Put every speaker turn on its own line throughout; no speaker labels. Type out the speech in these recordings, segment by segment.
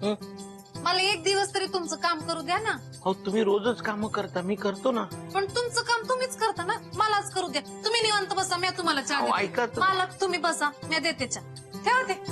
मला एक दिवस तरी तुमचं काम करू द्या ना.
हो तुम्ही रोजच काम करता, मी करतो ना.
पण तुमचं काम तुम्हीच करता ना, मलाच करू द्या. तुम्ही निवांत बसा, मी तुम्हाला चहा
अहो,
देते.
ऐका तर.
मालक तुम्ही बसा, मी देते चहा. ठेवा ते.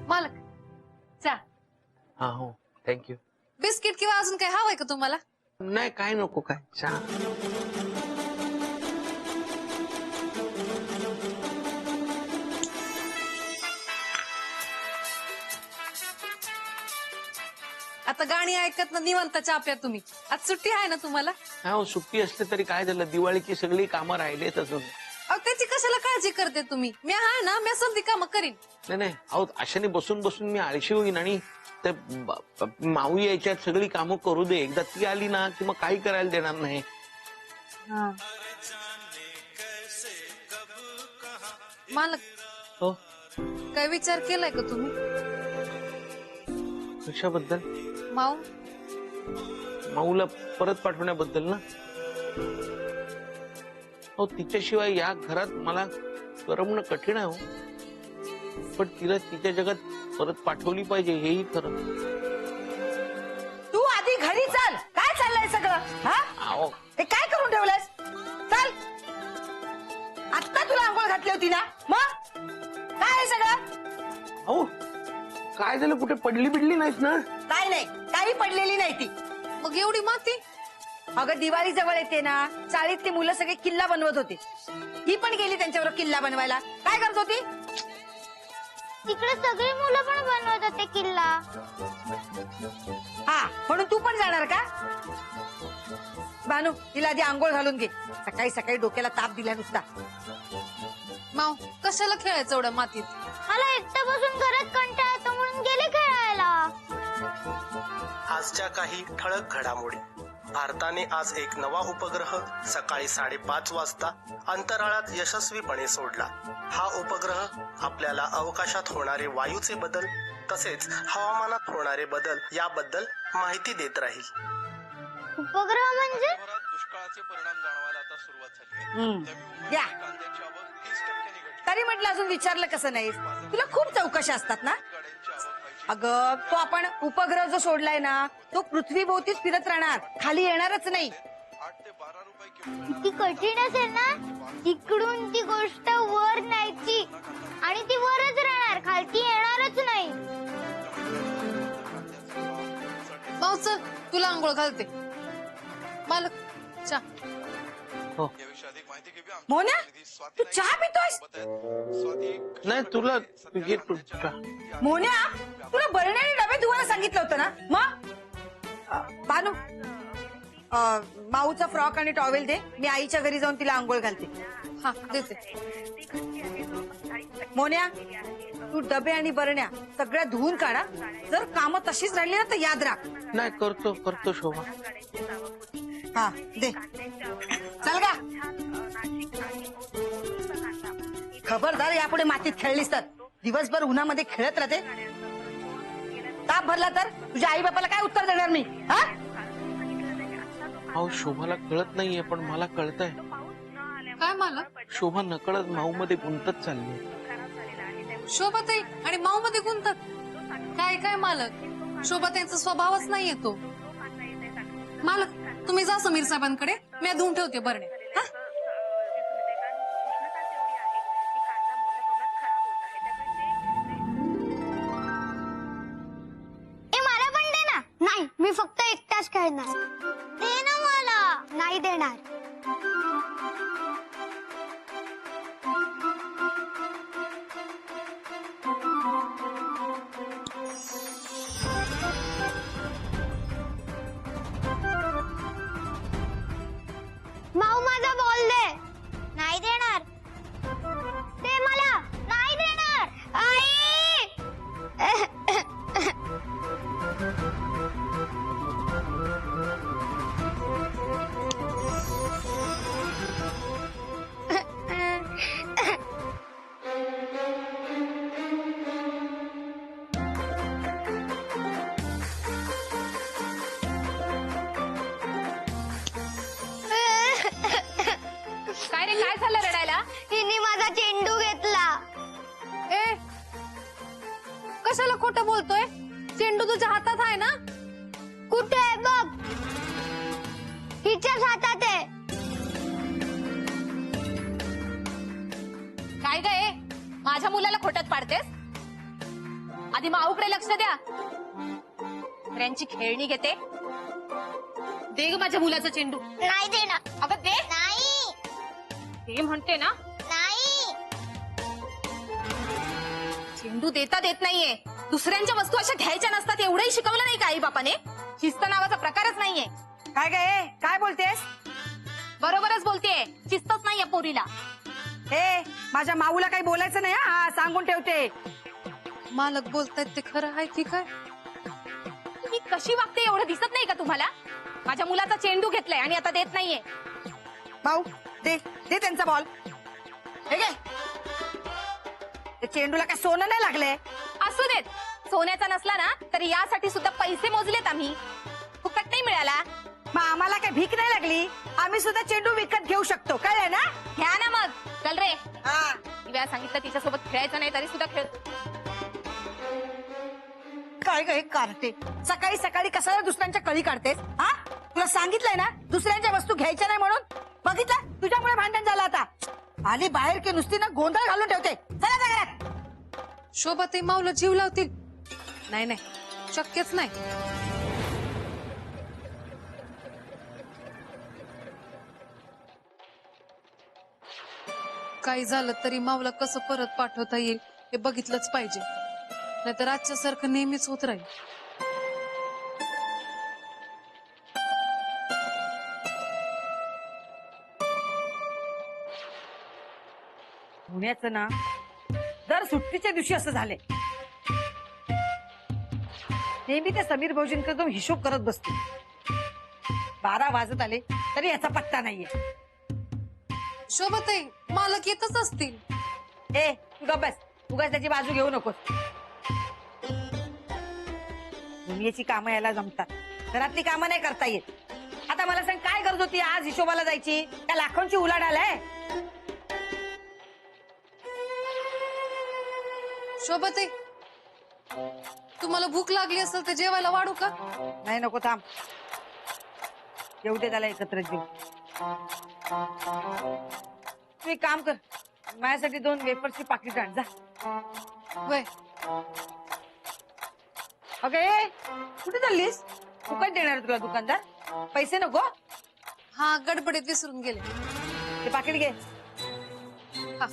मालक चहा.
हा हो थँक्यू.
बिस्किट किंवा अजून काही हवंय का तुम्हाला?
नाही काय नको काय चहा.
आता गाणी ऐकत ना निवांत चहा प्या तुम्ही. आज सुट्टी आहे ना तुम्हाला?
हो सुट्टी असते तरी काय झालं, दिवाळीची सगळी कामं राहिलेत अजून.
अहो त्याची कशाला काळजी करते तुम्ही? मी आहे ना, मी समधी कामं करीन.
नाही नाही अहो अशाने बसून बसून मी आळशी होईन आणि ते माऊ यायच्यात सगळी कामं करू दे. एकदा ती आली ना की मग काही करायला देणार नाही.
मालक
हो
काय विचार केलाय का तुम्ही?
कशाबद्दल?
माऊ
माऊला परत पाठवण्याबद्दल ना. हो तिच्याशिवाय या घरात मला करमणं कठीण आहे हो. पण तिला तिच्या जगात परत पाठवली पाहिजे हेही खरं.
तू आधी घरी चल. काय चाललंय सगळं? हा
अहो
हे काय करून ठेवलंस? चल. आत्ता तुला आंघोळ घातली होती ना, मग काय आहे सगळं?
अहो काय झालं, कुठे पडली बिडली नाहीत ना?
काय नाही, काही पडलेली नाही ती.
मग एवढी माती?
अगं दिवाळी जवळ येते ना, चाळीतली मुलं सगळे किल्ला बनवत होते. ही पण गेली त्यांच्यावर किल्ला बनवायला. काय करत होती?
तिकडे सगळी मुलं पण बनवत होते किल्ला.
हा म्हणून तू पण जाणार का? भानू तिला आधी आंघोळ घालून घे. सकाळी सकाळी डोक्याला ताप दिला नुसता.
माऊ कशाला खेळायचं एवढ्या मातीत?
मला एकटं बसून घरात कंटाळा येतो म्हणून गेले खेळायला.
आजच्या काही ठळक घडामोडी. भारताने आज एक नवा उपग्रह सकाळी 5:30 वाजता अंतराळात यशस्वीपणे सोडला. हा उपग्रह आपल्याला अवकाशात होणारे वायूचे बदल तसेच हवामानात होणारे बदल याबद्दल माहिती देत राहील.
उपग्रह म्हणजे
दुष्काळाचे परिणाम जाणवायला आता सुरुवात झाली.
या तरी म्हटलं अजून विचारलं कसं नाहीस? तुला खूप चौकशा असतात ना. अगं तो आपण उपग्रह जो सोडलाय ना, तो पृथ्वीभोवतीच फिरत राहणार, खाली येणारच नाही.
किती कठीण असेल ना तिकडून ती गोष्ट वर न्यायची आणि ती वरच राहणार, खालती येणारच नाही.
माऊ चल तुला आंघोळ घालते. मालक चहा.
हो
मोना तू चहा पितोयस?
नाही तुला घे तू चहा.
मोन्या तुला बरण्याने डबे धुवायला सांगितलं होतं ना. मग भानू माऊचा फ्रॉक आणि टॉवेल दे. मी आईच्या घरी जाऊन तिला आंघोळ घालते.
हा देते.
मोन्या तू डबे आणि बरण्या सगळ्या धुवून काढा. जर कामं तशीच राहिली ना तर याद राख.
नाही करतो करतो शोभा.
हा दे. चल का. खबरदार यापुढे मातीत खेळलीस तर दिवसभर उन्हामध्ये खेळत राहते. ताप भरला तर तुझ्या आई बापाला काय उत्तर देणार मी? हा
अहो शोभाला कळत नाहीये पण मला कळतंय.
काय मालक?
शोभा नकळत माऊ मध्ये गुंतत चालली.
शोभाताई आणि माऊ मध्ये गुंतत? काय काय मालक, शोभाताईंचा स्वभावच नाही येतो. मालक तुम्ही जा समीर साहेबांकडे, मी धुवून ठेवते बरणे.
मला पण दे ना. नाही मी फक्त एकटाच खेळणार. दे ना मला. नाही देणार. माऊ माझा बॉल दे. नाही देणार. दे मला. नाही देणार. आई
कशाला खोटं बोलतोय? चेंडू तुझ्या हातात आहे ना?
कुठे आहे बघ? हिच्याच हातात आहे.
काय गे माझ्या मुलाला खोट्यात पाडतेस? आधी माऊकडे लक्ष द्या. त्यांची खेळणी घेते. दे ग माझ्या मुलाचा चेंडू.
नाही देणार.
अगं दे.
नाही
दे म्हणते ना.
नाही.
चेंडू देता देत नाहीये. दुसऱ्यांच्या वस्तू अशा घ्यायच्या नसतात एवढंही शिकवलं नाही का आई बापाने? शिस्त नावाचा प्रकारच नाहीये.
काय काय काय बोलतेस?
बरोबरच बोलतेय. शिस्तच नाहीये पोरीला.
हे माझ्या माऊला काही बोलायचं नाही हा, सांगून ठेवते.
मालक बोलतायत ते खरं आहे की काय?
मी कशी वागते एवढं दिसत नाही का तुम्हाला? माझ्या मुलाचा चेंडू घेतलाय आणि आता देत नाहीये.
भाऊ दे दे त्यांचा बॉल. हे घे. ते चेंडूला काय सोनं नाही लागले?
असू देत. सोन्याचा नसला ना तरी यासाठी सुद्धा पैसे मोजलेत आम्ही. फुकट नाही मिळाला.
मग आम्हाला काय भीक नाही लागली? आम्ही सुद्धा चेंडू विकत घेऊ शकतो, कळलं ना?
घ्या ना मग. चल रे.
हा.
मी वेळा सांगितलं तिच्यासोबत खेळायचं नाही तरी सुद्धा खेळ.
काय काय काढते सकाळी सकाळी कशाला दुसऱ्यांच्या कळी काढतेस? हा, तुला सांगितलंय ना दुसऱ्यांच्या वस्तू घ्यायच्या नाही म्हणून. बघितलं तुझ्यामुळे भांडण झालं. आता आली बाहेर की नुसती ना गोंधळ घालून ठेवते. चला जा घरात.
शोभा ते माऊला जीव लावतील? नाही नाही, शक्यच नाही. काही झालं तरी माऊला कसं परत पाठवता येईल हे बघितलंच पाहिजे, नाहीतर आजच्या सारखं नेहमीच होत राहील.
पुण्याचं ना दर सुट्टीच्या दिवशी असं झालंय. नेहमी ते समीर भाऊजींकडे जाऊन हिशोब करत बसते. 12 वाजत आले तरी याचा पत्ता नाहीये.
शोभाताई मालक येतच असतील.
ए तू गप्प बस, उगाच त्याची बाजू घेऊ नकोस. दुनियेची कामं याला जमतात, घरातली कामं नाही करता येत. आता मला सांग काय गरज होती आज हिशोबाला जायची? त्या लाखोंची उलाढाल आहे.
शोभाताई तुम्हाला भूक लागली असेल तर जेवायला वाढू का?
नाही नको, थांब. येऊ दे त्याला एकत्र जीव. तू एक काम कर, माझ्यासाठी 2 वेफरची पाकिट आण जा.
वय
अगं ए, कुठे चाललीस? फुकट देणार तुला दुकानदार, पैसे नको.
हा, गडबडीत विसरून गेले.
ते पाकिट घे.
हा.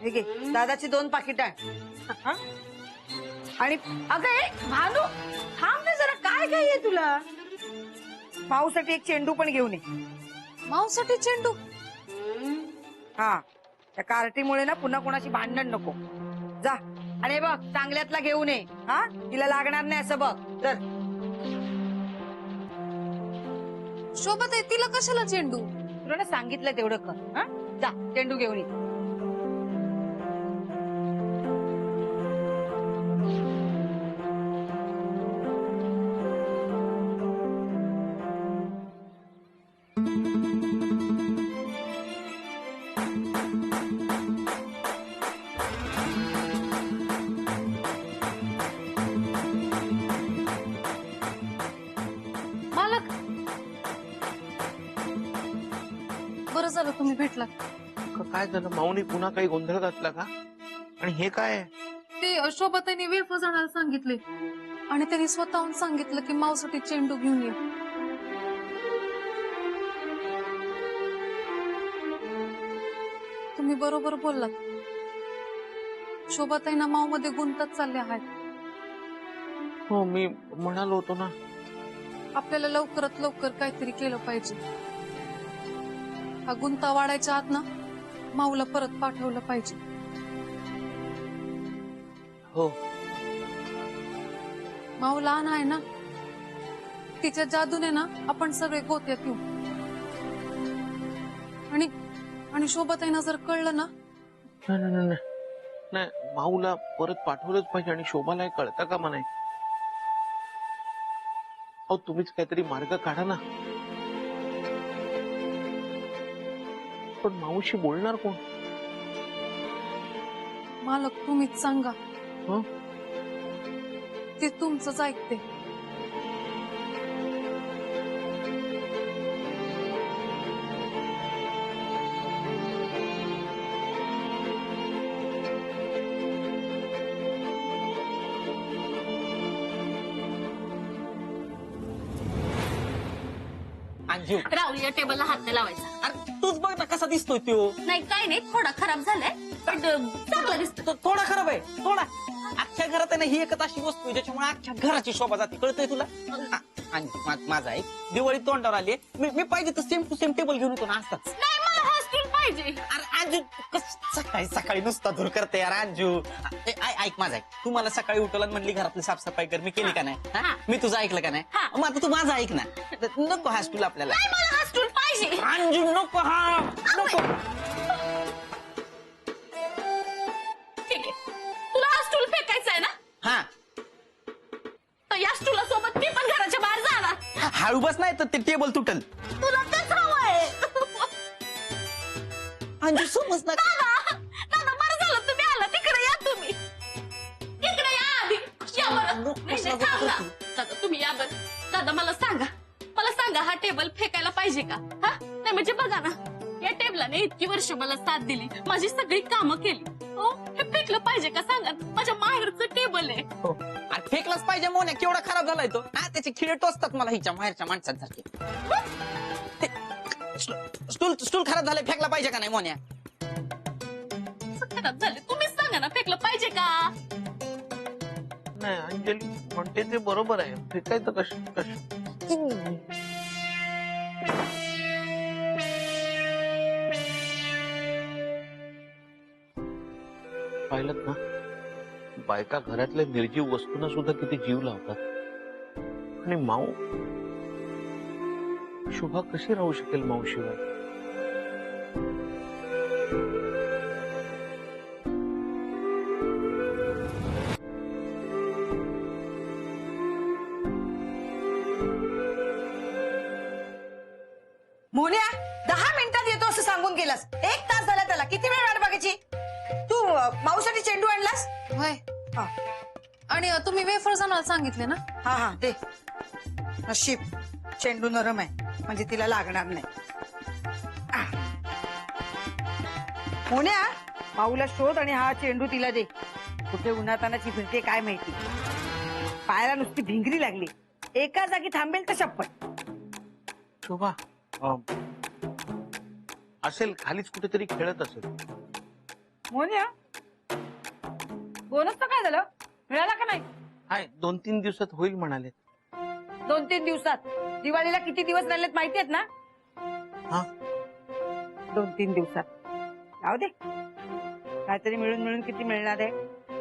हे घे, दादाची 2 पाकिट आण. हा? आणि अगं ए भानू, थांब ना जरा. काय काय आहे तुला? भाऊसाठी एक चेंडू पण घेऊन ये.
माऊसाठी चेंडू?
हा, त्या कार्टीमुळे ना पुन्हा कोणाची भांडण नको. जा आणि हे बघ चांगल्यातला घेऊन ये. हा, तिला लागणार नाही असं बघ. तर
शोभाताई तिला कशाला चेंडू?
तुला ना सांगितलं तेवढं कर. हा, जा चेंडू घेऊन ये.
मालक, बरं झालं तुम्ही भेटला.
काय झालं? माऊनी पुन्हा काही गोंधळ घातला का? आणि हे काय आहे?
ते शोभाताईने वेफर्स आणायला सांगितले आणि त्यांनी स्वतःहून सांगितलं की माऊसाठी चेंडू घेऊन ये. तुम्ही बरोबर बोललात. शोभाताईंना माऊ मध्ये गुंतत चालले आहेत.
हो, मी म्हणालो होतो ना.
आपल्याला लवकरात लवकर काहीतरी केलं पाहिजे. हा गुंता वाढायच्या आत ना माऊला परत पाठवलं पाहिजे.
हो,
माऊ लहान आहे ना, तिच्या जादूने ना आपण सगळे गोत्यात येऊ. आणि शोभाताईंना जर कळलं ना.
नाही नाही नाही नाही, माऊला परत पाठवलंच पाहिजे आणि शोभाला कळतं का म्हणाय. अहो तुम्हीच काहीतरी मार्ग काढा ना. पण मावशी बोलणार कोण?
मालक तुम्हीच सांगा.
हं?
ते तुमचंच ऐकते.
अंजू
राहुल या टेबलला हात नाही लावायचा.
अरे तूच बघ ना कसा दिसतोय तो.
नाही काय नाही, थोडा खराब झालाय पण चांगला दिसतो.
तो थोडा खराब आहे थोडा. अख्ख्या घरात आहे ना ही एकच अशी वस्तू आहे ज्याच्यामुळे अख्ख्या घराची शोभा जाते. कळतंय तुला? अंजू माझा आहे, दिवाळी तोंडावर आली. मी पाहिजे तर सेम टू सेम टेबल घेऊन येतो ना असताच.
नाही मला हा स्टूल पाहिजे.
अरे अंजू सकाळी सकाळी नुसता धूर करते यार अंजू. ऐक माझा ऐक, तू मला सकाळी उठवलं म्हणली घरातली साफसफाई कर, मी केली का नाही? हा? मी तुझं ऐकलं का नाही? मग आता तू माझं ऐक ना. नको हा स्टूल आपल्याला.
नाही मला हा स्टूल पाहिजे.
अंजू नको हा नको.
ठीक आहे, तुला हा स्टूल फेकायचा आहे ना,
हा
तर या स्टूला सोबत मी पण घराच्या बाहेर जाणार.
हळू बस नाही तर ते टेबल तुटल.
तुला तेच हवंय.
अंजू समज ना.
दादा दादा बरं झालं तुम्ही आला. तिकडे या तुम्ही, तिकडे या आधी. या बरं. नाही, नाही, थांब ना. दादा तुम्ही या बरं. दादा मला सांगा हा टेबल फेकायला पाहिजे का? हा नाही म्हणजे बघा ना, या टेबलाने इतकी वर्ष मला साथ दिली, माझी सगळी कामं केली. हो हे फेकलं पाहिजे का सांगा? माझ्या माहेरचं टेबल आहे.
हो. अरे फेकलाच पाहिजे. मोन्या केवढा खराब झालाय तो. हा त्याचे खिळे टोचतात मला हिच्या माहेरच्या माणसांसारखे. स्टूल खराब झालाय, फेकला पाहिजे का नाही मोन्या?
खराब झाले, तुम्हीच सांगा ना फेकलं पाहिजे का?
नाही अंजली म्हणते ते बरोबर आहे. फेकायचं कसं? पाहिलं ना, बायका घरातल्या निर्जीव वस्तूंना सुद्धा किती जीव लावतात. आणि माऊ शोभा कशी राहू शकेल माऊशिवाय?
मोन्या 10 मिनिटात येतो असं सांगून गेलास. 1 तास झाला त्याला. किती वेळ वाट बघायची? तू माऊसाठी चेंडू आणलास?
होय.
हा
आणि तुम्ही वेफर्स आणायला सांगितले ना?
हा दे. नशीब चेंडू नरम आहे म्हणजे तिला लागणार नाही. मोन्या माऊला शोध आणि हा चेंडू तिला दे. कुठे उन्हातानाची फिरते काय माहिती. पायाला नुसती भिंगरी लागली. एका जागी थांबेल तर शपथ.
शोभा असेल खालीच कुठेतरी खेळत असेल.
मोन्या बोनस तर काय झालं? मिळाला का नाही?
हाय 2-3 दिवसात होईल म्हणाले.
2-3 दिवसात? दिवाळीला किती दिवस राहिलेत माहिती आहेत ना?
हा
2-3 दिवसात. जाऊ दे, काहीतरी मिळून किती मिळणार आहे?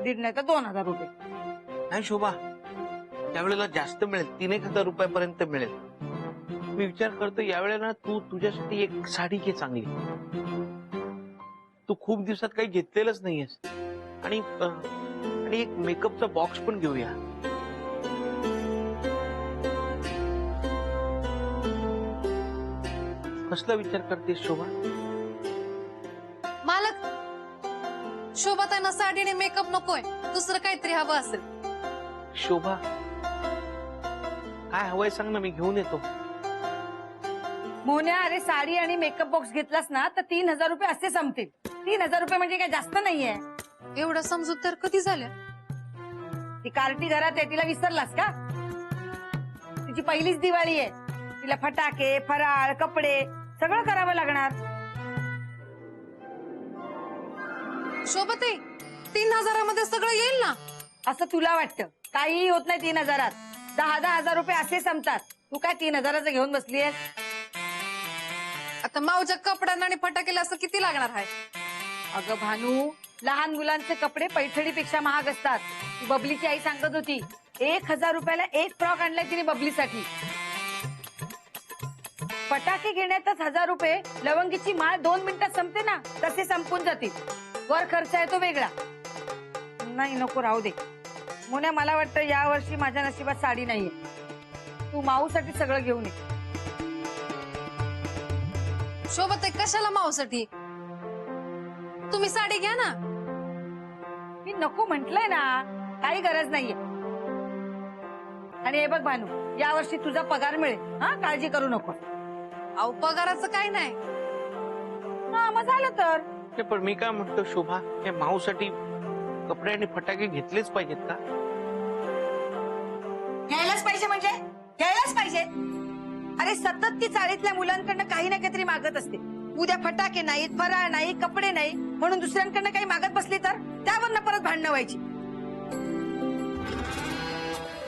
1,500 नाही तर 2,000 रुपये.
नाही शोभा, त्यावेळेला जास्त मिळेल. 3-1 हजार रुपयापर्यंत मिळेल. मी विचार करतो यावेळेला तू तुझ्यासाठी एक साडी घे चांगली. तू खूप दिवसात काही घेतलेलंच नाहीयेस. आणि एक मेकअपचा बॉक्स पण घेऊया. कसला विचार करतेस शोभा?
मालक शोभा त्यांना साडी आणि मेकअप नकोय, दुसरं काहीतरी हवं असेल.
शोभा काय हवंय सांग ना, मी घेऊन येतो.
मोन्या अरे साडी आणि मेकअप बॉक्स घेतलास ना तर 3,000 रुपये असे संपतील. 3,000 रुपये म्हणजे काय जास्त नाहीये.
एवढं समजूत तर कधी झाल्या?
ती कार्टी घरात आहे, तिला विसरलास का? तिची पहिलीच दिवाळी आहे. तिला फटाके फराळ कपडे सगळं करावं लागणार.
शोभते 3,000मध्ये सगळं येईल ना?
असं तुला वाटतं? काहीही होत नाही 3,000. 10-10 हजार रुपये असे संपतात. तू काय 3,000चं घेऊन बसलीयस?
आता माऊच्या कपड्यांना आणि फटाकेला असं किती लागणार आहे?
अगं भानू, लहान मुलांचे कपडे पैठणीपेक्षा महाग असतात. ती बबलीची आई सांगत होती 1,000 रुपयाला एक फ्रॉक आणलाय तिने बबलीसाठी. फटाके घेण्यातच 1,000 रुपये. लवंगीची माळ 2 मिनिटात संपते ना, तसे संपून जातील. वर खर्च आहे तो वेगळा. नाही नको राहू दे. मोन्या मला वाटतं या वर्षी माझ्या नशिबात साडी नाहीये. तू माऊसाठी सगळं घेऊन ये.
शोभते कशाला माऊसाठी? तुम्ही साडी घ्या ना.
मी नको म्हंटलय ना, काही गरज नाहीये. आणि हे बघ भानू, यावर्षी तुझा पगार मिळेल हा, काळजी करू नको.
अहो पगाराचं काही नाही.
हा मग झालं तर.
ते पण मी काय म्हणतो शोभा, हे माऊसाठी कपडे आणि फटाके घेतलेच पाहिजेत का?
घ्यायलाच पाहिजे म्हणजे घ्यायलाच पाहिजे. अरे सतत ती चाळीतल्या मुलांकडनं काही ना काहीतरी मागत असते. उद्या फटाके नाहीत, फराळ नाही, कपडे नाही म्हणून दुसऱ्यांकडनं काही मागत बसली तर त्यावरनं परत भांडणं व्हायची.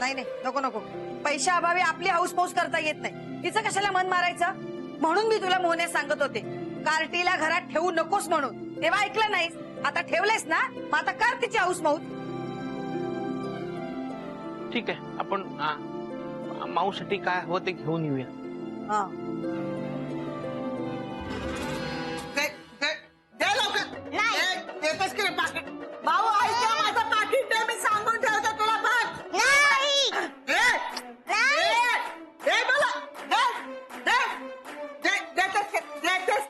नाही नाही, नको नको. पैशा अभावी आपली हाऊसमौस करता येत नाही. तिचं कशाला मन मारायचं. म्हणून मी तुला मोहने सांगत होते, कार्टीला घरात ठेवू नकोस म्हणून. तेव्हा ऐकलं नाहीस, आता ठेवलेस ना, मग आता कर तिची हाऊसमौस.
ठीक आहे, आपण माऊसाठी काय हवं ते घेऊन येऊया.
हा.
नाही
भाऊ ऐका, माझं पाकिट दे, मी सांगून ठेवतो तुला. बघ
नाही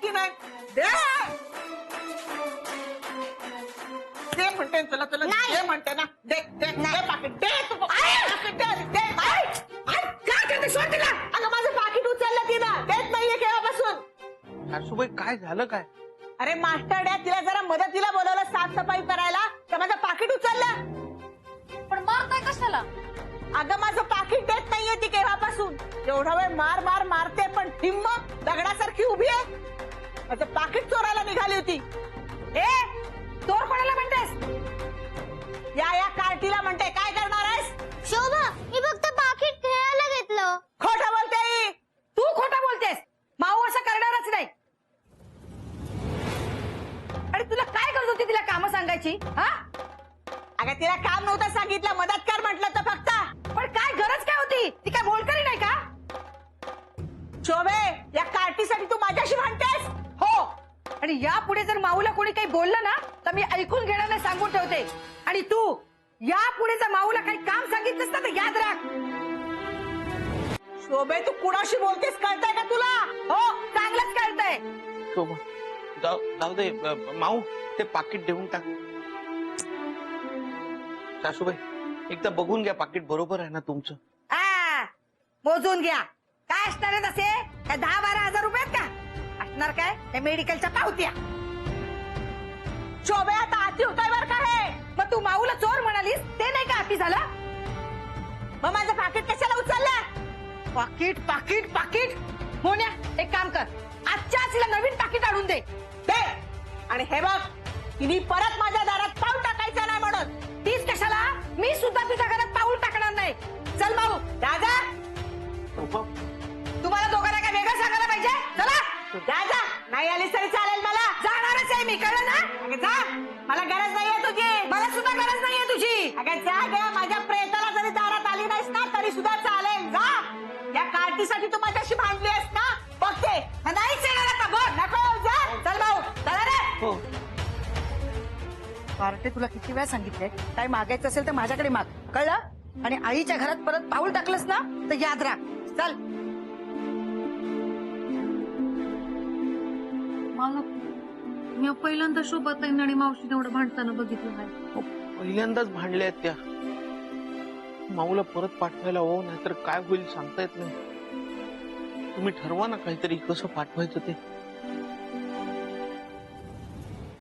की नाही दे म्हणते तुला, तुला
नाही.
दे म्हणते ना. दे दे दे पाकिट दे. पाकिट दे दे. काय करते, सोड तिला. अगं माझं पाकिट उचललं तिनं, देत नाहीये केव्हापासून.
सासूबाई काय झालं काय?
अरे मास्टरड्या, तिला जरा मदतीला बोलवलं साफसफाई करायला, तर माझं पाकिट उचललं.
पण मारताय कशाला?
अगं माझं पाकिट देत नाहीये ती केव्हापासून. एवढा वेळ मार मार मारते पण हिम्म दगडासारखी उभी आहे. माझं पाकिट चोरायला निघाली होती. ए चोर कोणाला म्हणतेस? या कार्टीला म्हणते. काय करणार आहेस?
शोभा, मी फक्त पाकिट खेळायला घेतलं.
खोटं बोलते ही. तू खोटं बोलतेस. माऊ असं करणारच नाही. आणि तुला काय गरज होती तिला काम सांगायची? हा, अगं तिला काम नव्हतं सांगितलं, मदत कर म्हटलं तर फक्त. पण काय गरज काय होती? ती काय मोलकरी नाही का? शोभे, या कार्टीसाठी तू माझ्याशी भांडतेस? हो. आणि यापुढे जर माऊला कोणी काही बोललं ना, तर मी ऐकून घेणार नाही, सांगून ठेवते. आणि तू यापुढे जर माऊला काही काम सांगितलंस ना, तर याद राख. शोभे, तू कुणाशी बोलतेस कळतंय का तुला? हो, चांगलंच कळतंय.
शोभा, जाऊ दे. माऊ, ते पाकिट देऊन टाक. सासूबाई, एकदा बघून घ्या, पाकिट बरोबर आहे ना तुमचं?
मोजून घ्या. काय असणार आहे तसे? काय 10-12 हजार रुपये का असणार? काय हे मेडिकलच्या पावत्या. शोभे, आता अति होतोय बर का हे. मग तू माऊला चोर म्हणालीस, ते नाही का अति झालं? मग माझं पाकिट कशाला उचललं? पाकिट पाकिट पाकिट. मोन्या, एक काम कर, आजच्या आज तिला नवीन पाकिट आणून दे. दे. आणि हे बघ, तिने परत माझ्या दारात पाऊल टाकायचं नाही म्हणून. तीच कशाला, मी सुद्धा तुझ्या घरात पाऊल टाकणार नाही. चल भाऊ. दादा, तुम्हाला दोघांना काय वेगळं सांगायला पाहिजे? चला. दादा, नाही आलीस तरी चालेल, मला जाणारच आहे मी, कळलं ना? अगं जा, मला गरज नाहीये तुझी. मला सुद्धा गरज नाहीये तुझी. अगं जा ग, माझ्या प्रेताला जरी दारात आली नाहीस ना, तरी सुद्धा चालेल. जा. या कार्टीसाठी तू माझ्याशी भांडली आहेस ना, बघते. नाहीच येणार आता, बघ. नको, जा. चल भाऊ, चला रे.
हो.
कार्टे, तुला किती वेळा सांगितलंय, काय मागायचं असेल तर माझ्याकडे माग, कळलं? आणि आईच्या घरात परत पाऊल टाकलंस ना, तर याद राख. चल.
मला मी पहिल्यांदा शोभाताईंना आणि मावशीने एवढं भांडताना बघितलं आहे.
पहिल्यांदाच भांडल्यात त्या. माऊला परत पाठवायला हो, नाहीतर काय होईल सांगता येत नाही. तुम्ही ठरवा ना काहीतरी, कसं पाठवायचं ते.